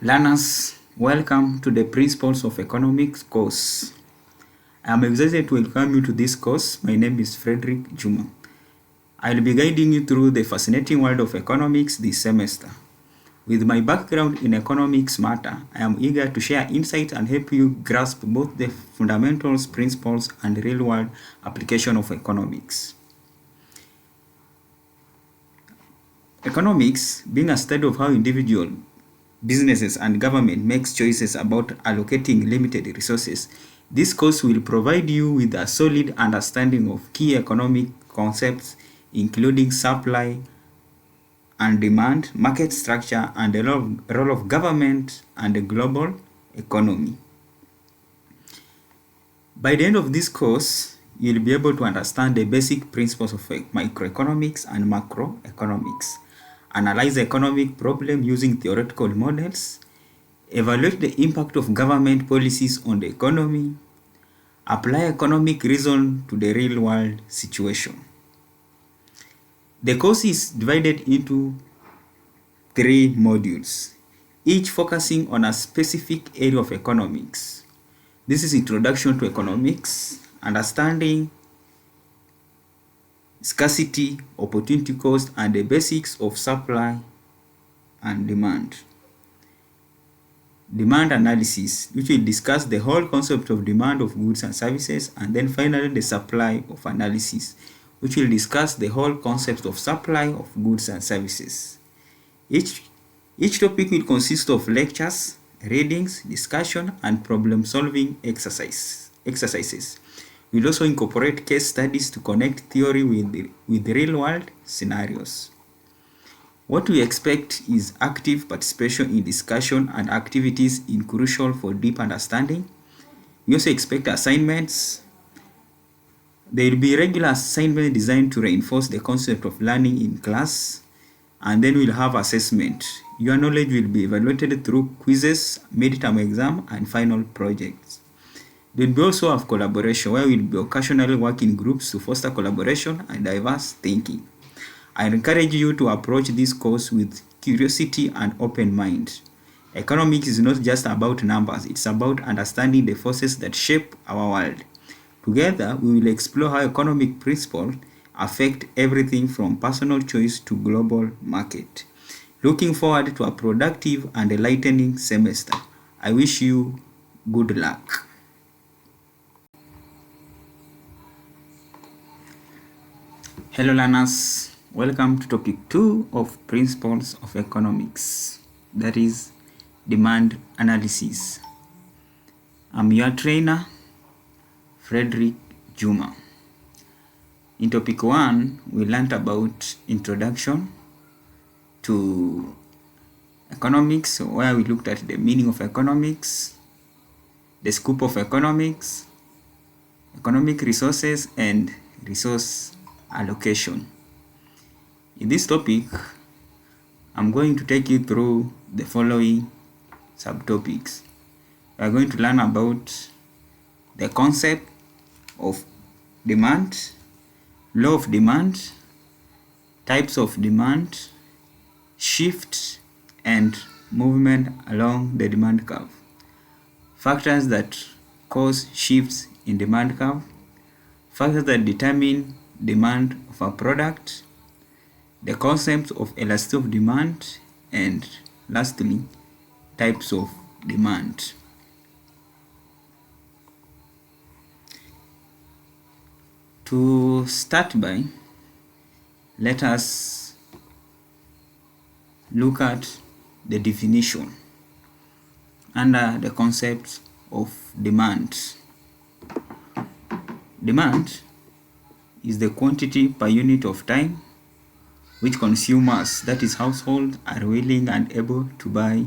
Learners, welcome to the Principles of Economics course. I am excited to welcome you to this course. My name is Frederick Juma. I will be guiding you through the fascinating world of economics this semester. With my background in economics matter, I am eager to share insights and help you grasp both the fundamentals, principles, and real-world application of economics. Economics, being a study of how individuals, businesses and government makes choices about allocating limited resources. This course will provide you with a solid understanding of key economic concepts including supply and demand, market structure, and the role of government and the global economy. By the end of this course, you'll be able to understand the basic principles of microeconomics and macroeconomics, analyze economic problem using theoretical models, evaluate the impact of government policies on the economy, apply economic reason to the real-world situation. The course is divided into 3 modules, each focusing on a specific area of economics. This is Introduction to Economics, Understanding Scarcity, Opportunity Cost, and the Basics of Supply and Demand. Demand Analysis, which will discuss the whole concept of demand of goods and services, and then finally the Supply of Analysis, which will discuss the whole concept of supply of goods and services. Each topic will consist of lectures, readings, discussion, and problem-solving exercises. We'll also incorporate case studies to connect theory with real-world scenarios. What we expect is active participation in discussion and activities crucial for deep understanding. We also expect assignments. There will be regular assignments designed to reinforce the concept of learning in class, and then we'll have assessment. Your knowledge will be evaluated through quizzes, midterm exam, and final projects. There will also have collaboration, where we'll be occasionally working in groups to foster collaboration and diverse thinking. I encourage you to approach this course with curiosity and open mind. Economics is not just about numbers, it's about understanding the forces that shape our world. Together, we will explore how economic principles affect everything from personal choice to global market. Looking forward to a productive and enlightening semester. I wish you good luck. Hello learners, welcome to topic 2 of Principles of Economics, that is Demand Analysis. I'm your trainer, Frederick Juma. In topic 1, we learned about Introduction to Economics, where we looked at the meaning of economics, the scope of economics, economic resources, and resource allocation. In this topic, I'm going to take you through the following subtopics. We are going to learn about the concept of demand, law of demand, types of demand, shift and movement along the demand curve, factors that cause shifts in demand curve, factors that determine demand of a product, the concept of elasticity of demand, and lastly, types of demand. To start by, let us look at the definition under the concept of demand. Demand is the quantity per unit of time which consumers, that is households, are willing and able to buy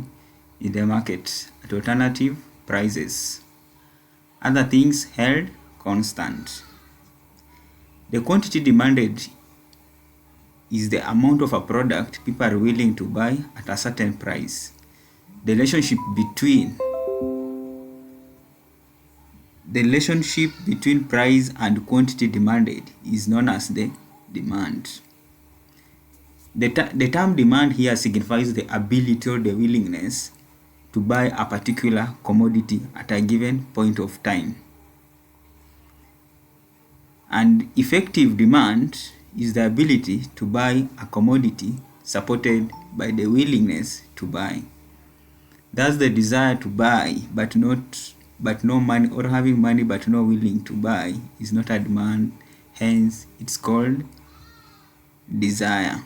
in the market at alternative prices. Other things held constant. The quantity demanded is the amount of a product people are willing to buy at a certain price. The relationship between price and quantity demanded is known as the demand. The term demand here signifies the ability or the willingness to buy a particular commodity at a given point of time. And effective demand is the ability to buy a commodity supported by the willingness to buy. Thus, the desire to buy but no money, or having money but not willing to buy, is not a demand. Hence, it's called desire.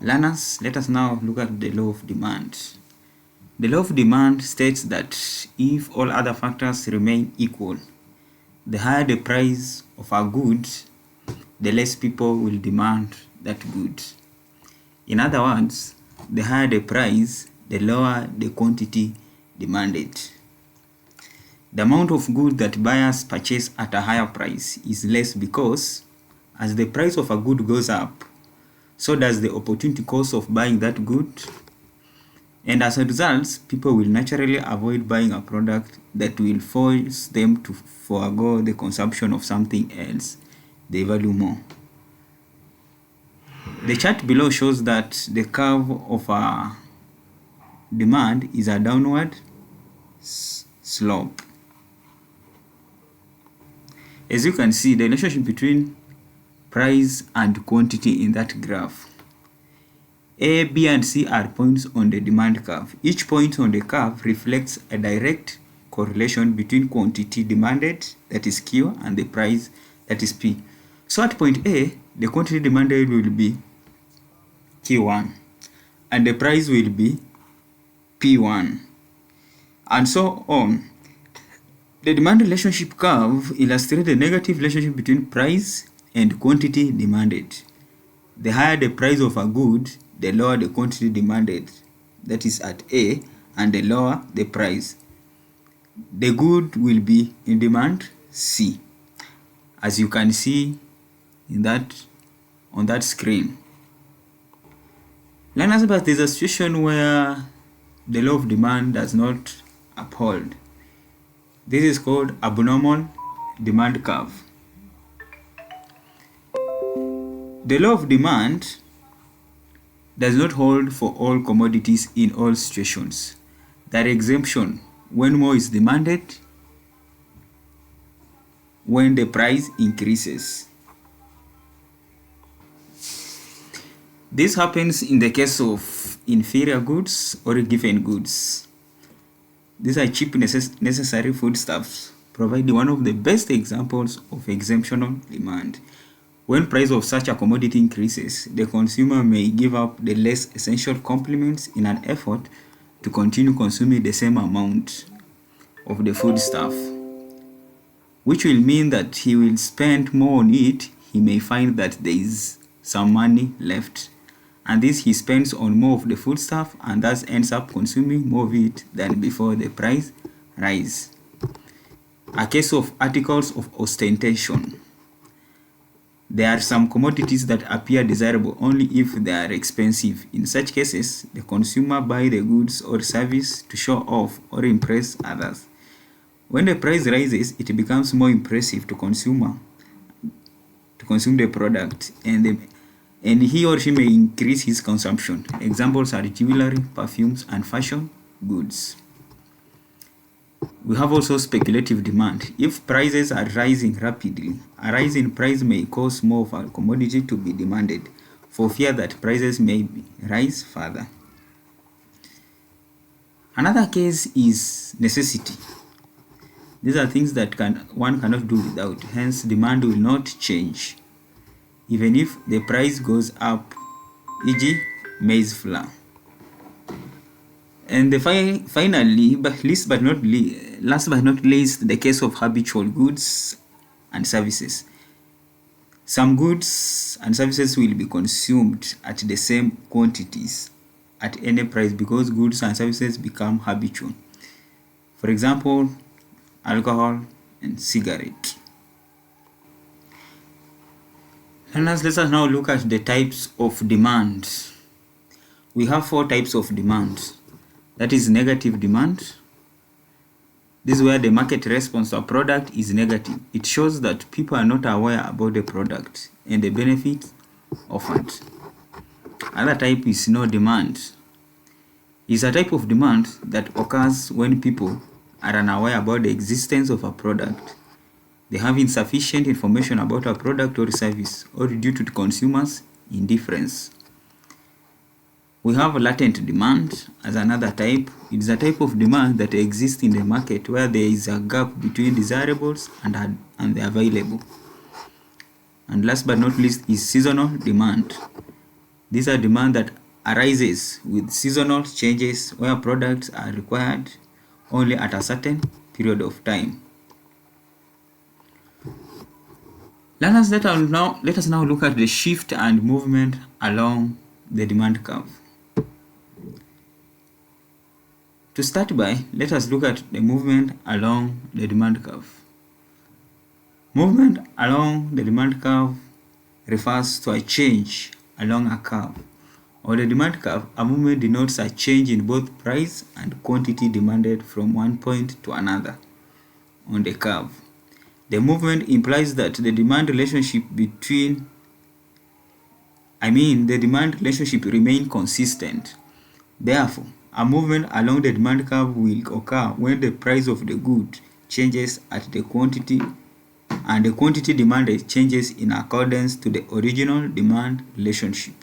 Learners, let us now look at the law of demand. The law of demand states that if all other factors remain equal, the higher the price of a good, the less people will demand that good. In other words, the higher the price, the lower the quantity demanded. The amount of good that buyers purchase at a higher price is less because as the price of a good goes up, so does the opportunity cost of buying that good. And as a result, people will naturally avoid buying a product that will force them to forego the consumption of something else they value more. The chart below shows that the curve of a demand is a downward slope. As you can see, the relationship between price and quantity in that graph. A, B, and C are points on the demand curve. Each point on the curve reflects a direct correlation between quantity demanded, that is Q, and the price, that is P. So at point A, the quantity demanded will be Q1, and the price will be P1, and so on. The demand relationship curve illustrates the negative relationship between price and quantity demanded. The higher the price of a good, the lower the quantity demanded, that is at A, and the lower the price. The good will be in demand C, as you can see on that screen. Learners, but there's a situation where the law of demand does not uphold. This is called abnormal demand curve. The law of demand does not hold for all commodities in all situations. There are exemptions when more is demanded, when the price increases. This happens in the case of inferior goods or given goods. These are cheap necessary foodstuffs, providing one of the best examples of exemptional demand. When price of such a commodity increases, the consumer may give up the less essential complements in an effort to continue consuming the same amount of the foodstuff, which will mean that he will spend more on it. He may find that there is some money left, and this he spends on more of the foodstuff and thus ends up consuming more of it than before the price rise. A case of articles of ostentation. There are some commodities that appear desirable only if they are expensive. In such cases, the consumer buys the goods or service to show off or impress others. When the price rises, it becomes more impressive to consume the product, and he or she may increase his consumption. Examples are jewelry, perfumes, and fashion goods. We have also speculative demand. If prices are rising rapidly, a rise in price may cause more of a commodity to be demanded, for fear that prices may rise further. Another case is necessity. These are things that one cannot do without, hence demand will not change, even if the price goes up, e.g. maize flour. And finally, last but not least, the case of habitual goods and services. Some goods and services will be consumed at the same quantities at any price because goods and services become habitual. For example, alcohol and cigarette. And let us now look at the types of demand. We have 4 types of demand. That is negative demand. This is where the market response to a product is negative. It shows that people are not aware about the product and the benefits offered. Another type is no demand. is a type of demand that occurs when people are unaware about the existence of a product. They have insufficient information about a product or service, or due to the consumer's indifference. We have latent demand as another type. It is a type of demand that exists in the market where there is a gap between desirables and the available. And last but not least is seasonal demand. These are demand that arises with seasonal changes where products are required only at a certain period of time. Let us now look at the shift and movement along the demand curve. To start by, let us look at the movement along the demand curve. Movement along the demand curve refers to a change along a curve. On the demand curve, a movement denotes a change in both price and quantity demanded from one point to another on the curve. The movement implies that the demand relationship remain consistent. Therefore, a movement along the demand curve will occur when the price of the good changes at the quantity and the quantity demanded changes in accordance to the original demand relationship.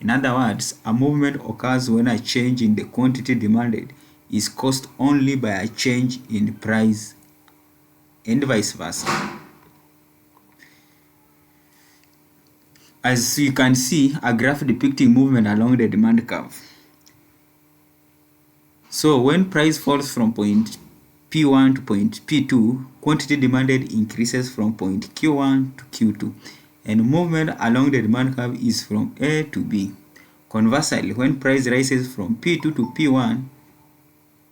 In other words, a movement occurs when a change in the quantity demanded is caused only by a change in price, and vice versa. As you can see, a graph depicting movement along the demand curve. So when price falls from point P1 to point P2, quantity demanded increases from point Q1 to Q2, and movement along the demand curve is from A to B. Conversely, when price rises from P2 to P1,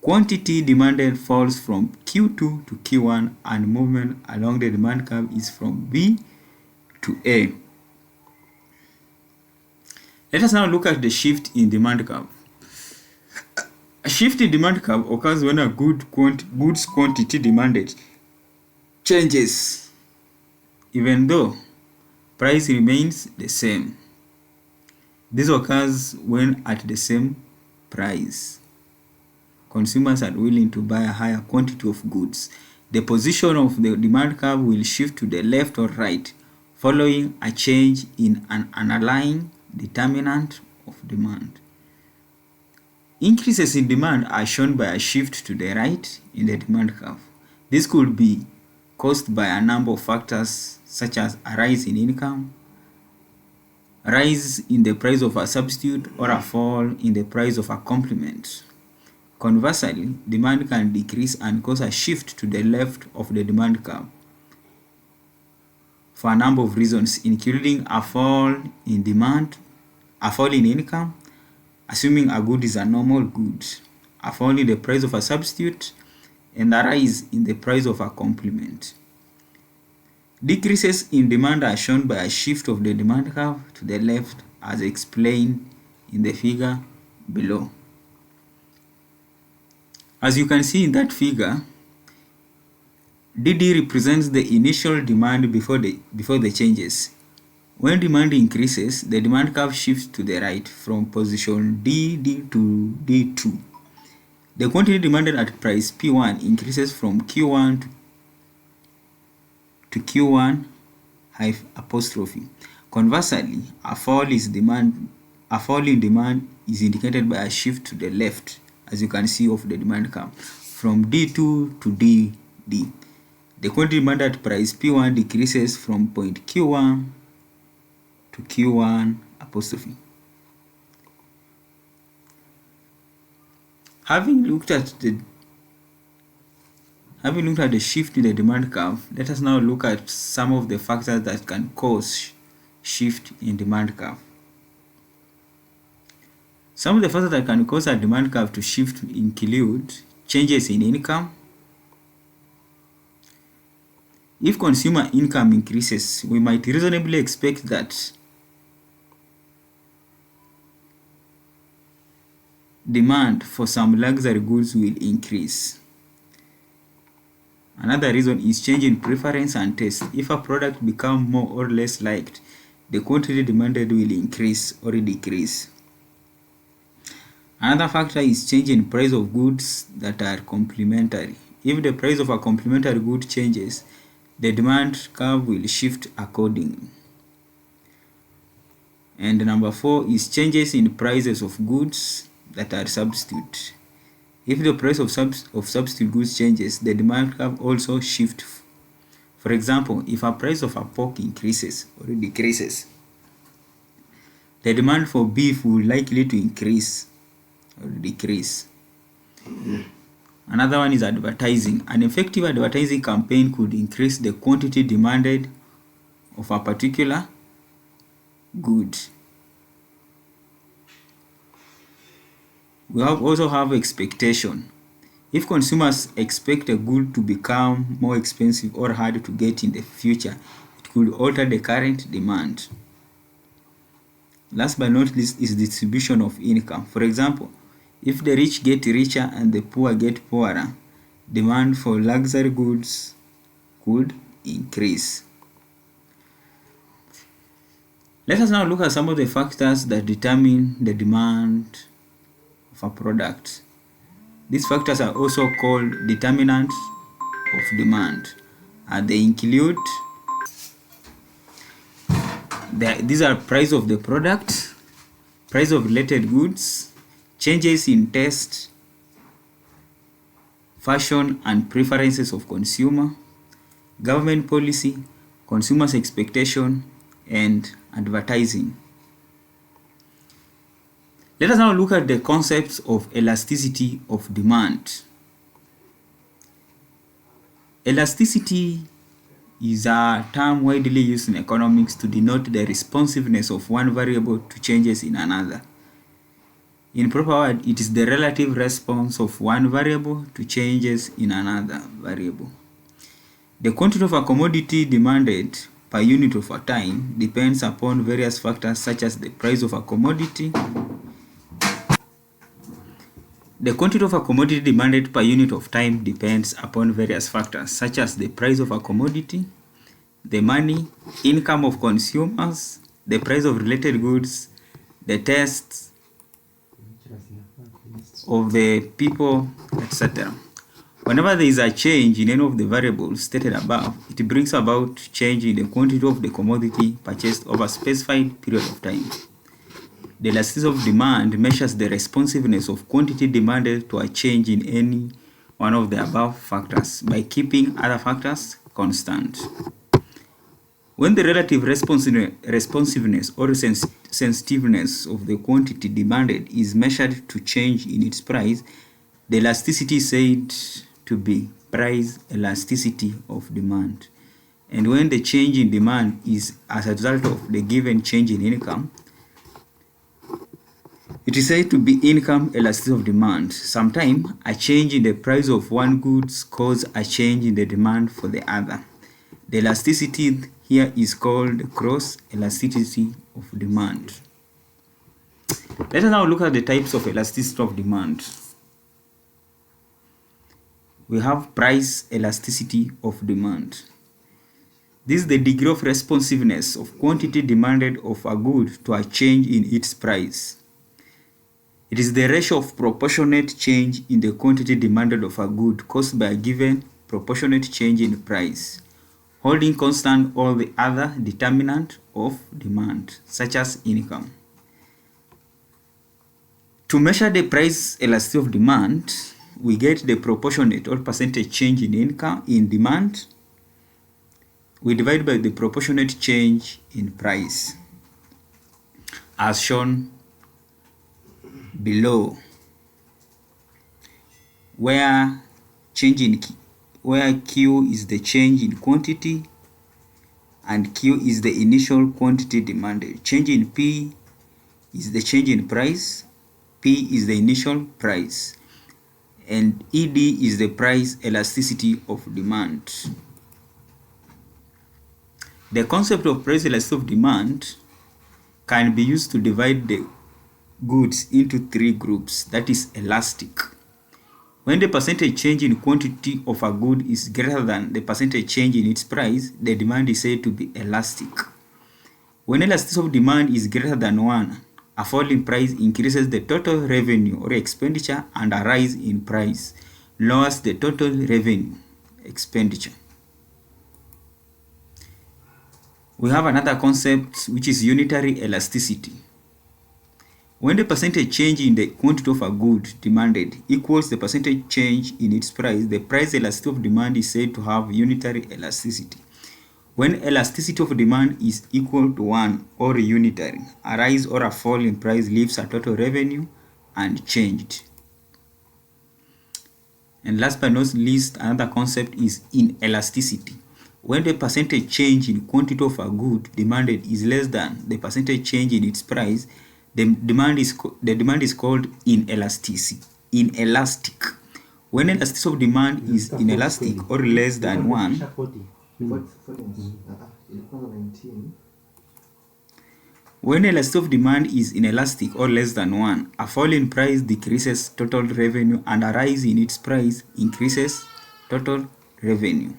quantity demanded falls from Q2 to Q1, and movement along the demand curve is from B to A. Let us now look at the shift in demand curve. A shift in demand curve occurs when a goods quantity demanded changes, even though price remains the same. This occurs when at the same price, consumers are willing to buy a higher quantity of goods. The position of the demand curve will shift to the left or right, following a change in an underlying determinant of demand. Increases in demand are shown by a shift to the right in the demand curve. This could be caused by a number of factors such as a rise in income, a rise in the price of a substitute, or a fall in the price of a complement. Conversely, demand can decrease and cause a shift to the left of the demand curve for a number of reasons, including a fall in demand, a fall in income, assuming a good is a normal good, a fall in the price of a substitute, and a rise in the price of a complement. Decreases in demand are shown by a shift of the demand curve to the left as explained in the figure below. As you can see in that figure, DD represents the initial demand before the changes. When demand increases, the demand curve shifts to the right from position DD to D2. The quantity demanded at price P1 increases from Q1 to Q1 apostrophe. Conversely, a fall in demand is indicated by a shift to the left, as you can see of the demand curve, from D2 to DD. The quantity demanded at price P1 decreases from point Q1 to Q1 apostrophe. Having looked at the shift in the demand curve, let us now look at some of the factors that can cause shift in demand curve. Some of the factors that can cause a demand curve to shift include changes in income. If consumer income increases, we might reasonably expect that demand for some luxury goods will increase. Another reason is change in preference and taste. If a product becomes more or less liked, the quantity demanded will increase or decrease. Another factor is change in price of goods that are complementary. If the price of a complementary good changes, the demand curve will shift accordingly. And number 4 is changes in prices of goods that are substitute. If the price of substitute goods changes, the demand curve also shifts. For example, if a price of a pork increases or decreases, the demand for beef will likely to increase or decrease. Another one is advertising. An effective advertising campaign could increase the quantity demanded of a particular good. We also have expectation. If consumers expect a good to become more expensive or hard to get in the future, it could alter the current demand. Last but not least is distribution of income. For example, if the rich get richer and the poor get poorer, demand for luxury goods could increase. Let us now look at some of the factors that determine the demand of a product. These factors are also called determinants of demand. They include these are price of the product, price of related goods, changes in taste, fashion and preferences of consumer, government policy, consumers' expectation, and advertising. Let us now look at the concepts of elasticity of demand. Elasticity is a term widely used in economics to denote the responsiveness of one variable to changes in another. In proper word, it is the relative response of one variable to changes in another variable. The quantity of a commodity demanded per unit of a time depends upon various factors such as the price of a commodity. The quantity of a commodity demanded per unit of time depends upon various factors such as the price of a commodity, the money, income of consumers, the price of related goods, the tastes of the people, etc. Whenever there is a change in any of the variables stated above, it brings about change in the quantity of the commodity purchased over a specified period of time. The elasticity of demand measures the responsiveness of quantity demanded to a change in any one of the above factors by keeping other factors constant. When the relative responsiveness or sensitiveness of the quantity demanded is measured to change in its price, the elasticity is said to be price elasticity of demand. And when the change in demand is as a result of the given change in income, it is said to be income elasticity of demand. Sometimes a change in the price of one goods causes a change in the demand for the other. The elasticity here is called cross elasticity of demand. Let us now look at the types of elasticity of demand. We have price elasticity of demand. This is the degree of responsiveness of quantity demanded of a good to a change in its price. It is the ratio of proportionate change in the quantity demanded of a good caused by a given proportionate change in price, holding constant all the other determinants of demand, such as income. To measure the price elasticity of demand, we get the proportionate or percentage change in income in demand. We divide by the proportionate change in price, as shown below, where Q is the change in quantity and Q is the initial quantity demanded. Change in P is the change in price, P is the initial price, and ED is the price elasticity of demand. The concept of price elasticity of demand can be used to divide the goods into three groups, that is elastic. When the percentage change in quantity of a good is greater than the percentage change in its price, the demand is said to be elastic. When elasticity of demand is greater than 1, A fall in price increases the total revenue or expenditure, and a rise in price lowers the total revenue expenditure. We have another concept which is unitary elasticity. When the percentage change in the quantity of a good demanded equals the percentage change in its price, the price elasticity of demand is said to have unitary elasticity. When elasticity of demand is equal to 1 or unitary, a rise or a fall in price leaves a total revenue unchanged. And last but not least, another concept is inelasticity. When the percentage change in quantity of a good demanded is less than the percentage change in its price, the demand is called inelastic. When elasticity of demand is inelastic or less than 1, when elasticity of demand is inelastic or less than 1, a fall in price decreases total revenue, and a rise in its price increases total revenue.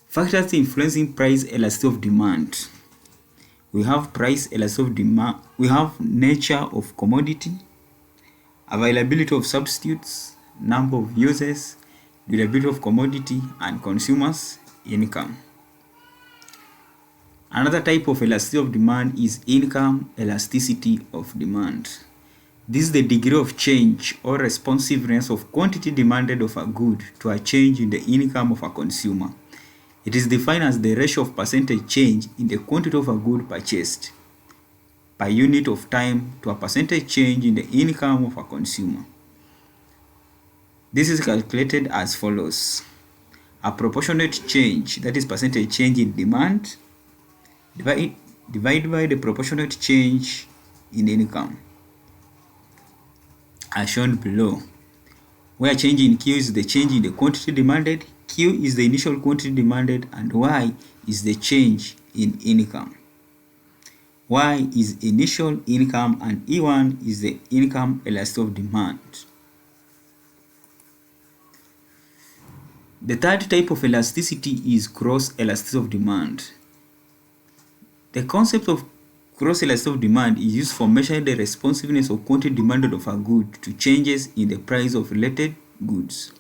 Factors influencing price elasticity of demand. We have price elasticity of demand. We have nature of commodity, availability of substitutes, number of users, durability of commodity, and consumers' income. Another type of elasticity of demand is income elasticity of demand. This is the degree of change or responsiveness of quantity demanded of a good to a change in the income of a consumer. It is defined as the ratio of percentage change in the quantity of a good purchased per unit of time to a percentage change in the income of a consumer. This is calculated as follows. A proportionate change, that is percentage change in demand, divided by the proportionate change in income, as shown below, where change in Q is the change in the quantity demanded, Q is the initial quantity demanded, and Y is the change in income. Y is initial income and E1 is the income elasticity of demand. The third type of elasticity is cross elasticity of demand. The concept of cross elasticity of demand is used for measuring the responsiveness of quantity demanded of a good to changes in the price of related goods.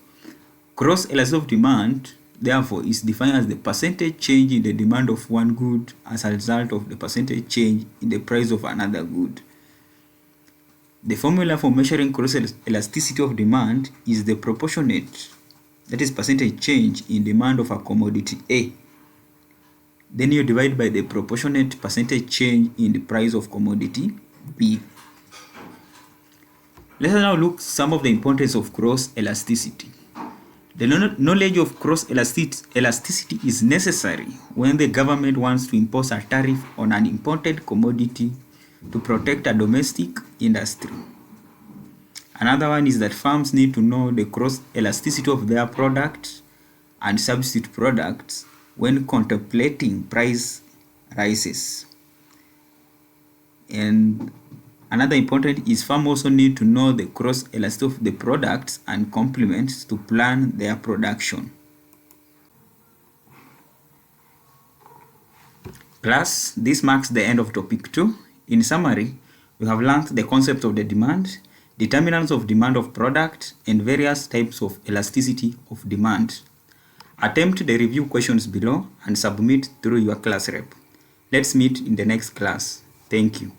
Cross elasticity of demand, therefore, is defined as the percentage change in the demand of one good as a result of the percentage change in the price of another good. The formula for measuring cross elasticity of demand is the proportionate, that is percentage change in demand of a commodity A. Then you divide by the proportionate percentage change in the price of commodity B. Let's now look at some of the importance of cross elasticity. The knowledge of cross elasticity is necessary when the government wants to impose a tariff on an imported commodity to protect a domestic industry. Another one is that firms need to know the cross elasticity of their products and substitute products when contemplating price rises. And another important is firms also need to know the cross elasticity of the products and complements to plan their production. Class, this marks the end of topic 2. In summary, we have learned the concept of the demand, determinants of demand of product, and various types of elasticity of demand. Attempt the review questions below and submit through your class rep. Let's meet in the next class. Thank you.